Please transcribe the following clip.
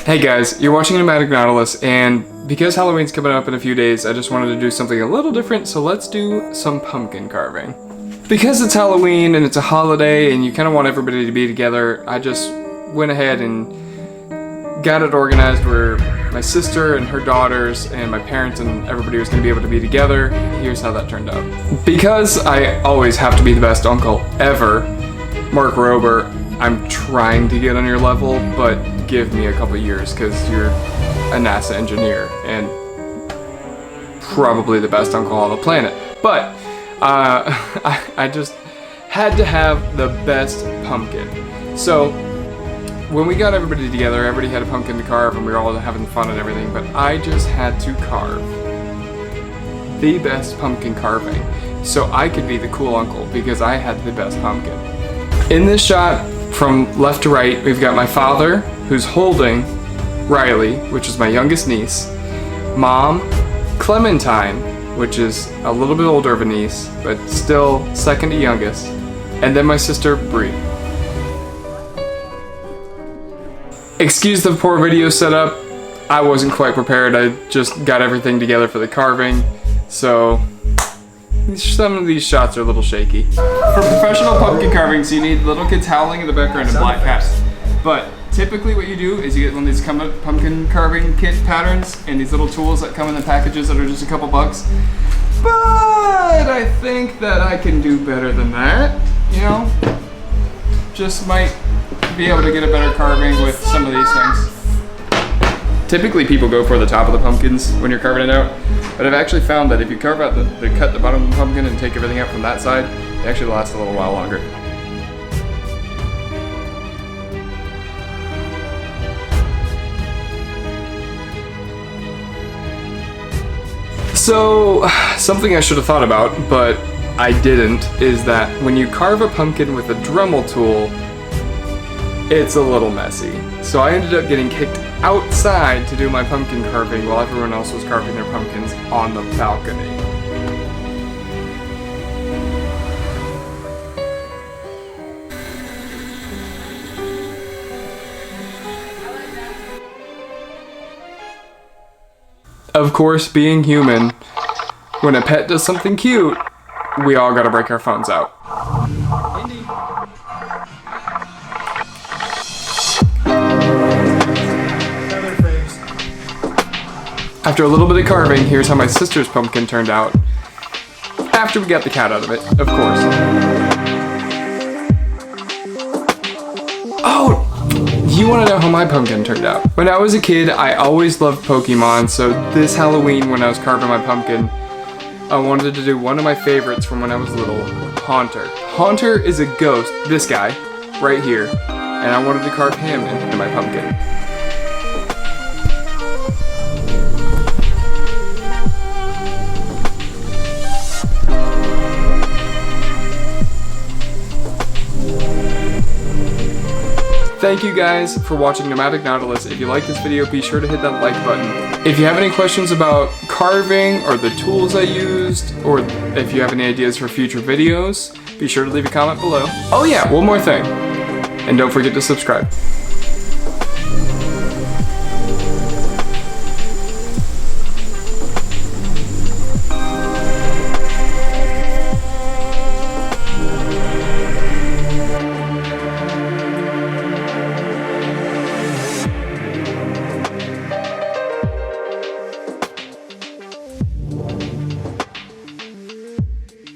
Hey guys, you're watching Nomadic Nautilus, and because Halloween's coming up in a few days, I just wanted to do something a little different, so let's do some pumpkin carving. Because it's Halloween and it's a holiday and you kind of want everybody to be together, I just went ahead and got it organized where my sister and her daughters and my parents and everybody was going to be able to be together. Here's how that turned out. Because I always have to be the best uncle ever, Mark Rober, I'm trying to get on your level, but give me a couple years because you're a NASA engineer and probably the best uncle on the planet. But I just had to have the best pumpkin. So when we got everybody together, everybody had a pumpkin to carve and we were all having fun and everything, but I just had to carve the best pumpkin carving so I could be the cool uncle because I had the best pumpkin. In this shot, from left to right, we've got my father, who's holding Riley, which is my youngest niece, Mom, Clementine, which is a little bit older of a niece, but still second to youngest, and then my sister, Bree. Excuse the poor video setup. I wasn't quite prepared. I just got everything together for the carving, so some of these shots are a little shaky. For professional pumpkin carvings, you need little kids howling in the background and black hats. But typically what you do is you get one of these pumpkin carving kit patterns and these little tools that come in the packages that are just a couple bucks. But I think that I can do better than that, you know? Just might be able to get a better carving with some of these things. Typically people go for the top of the pumpkins when you're carving it out, but I've actually found that if you carve out cut the bottom of the pumpkin and take everything out from that side, it actually lasts a little while longer. So, something I should have thought about, but I didn't, is that when you carve a pumpkin with a Dremel tool, it's a little messy. So I ended up getting kicked outside to do my pumpkin carving while everyone else was carving their pumpkins on the balcony. Of course, being human, when a pet does something cute, we all gotta break our phones out. Indy. After a little bit of carving, here's how my sister's pumpkin turned out. After we got the cat out of it, of course. Oh! You want to know how my pumpkin turned out? When I was a kid, I always loved Pokemon, so this Halloween when I was carving my pumpkin, I wanted to do one of my favorites from when I was little, Haunter. Haunter is a ghost, this guy, right here, and I wanted to carve him into my pumpkin. Thank you guys for watching Nomadic Nautilus. If you like this video, be sure to hit that like button. If you have any questions about carving or the tools I used, or if you have any ideas for future videos, be sure to leave a comment below. Oh yeah, one more thing. And don't forget to subscribe.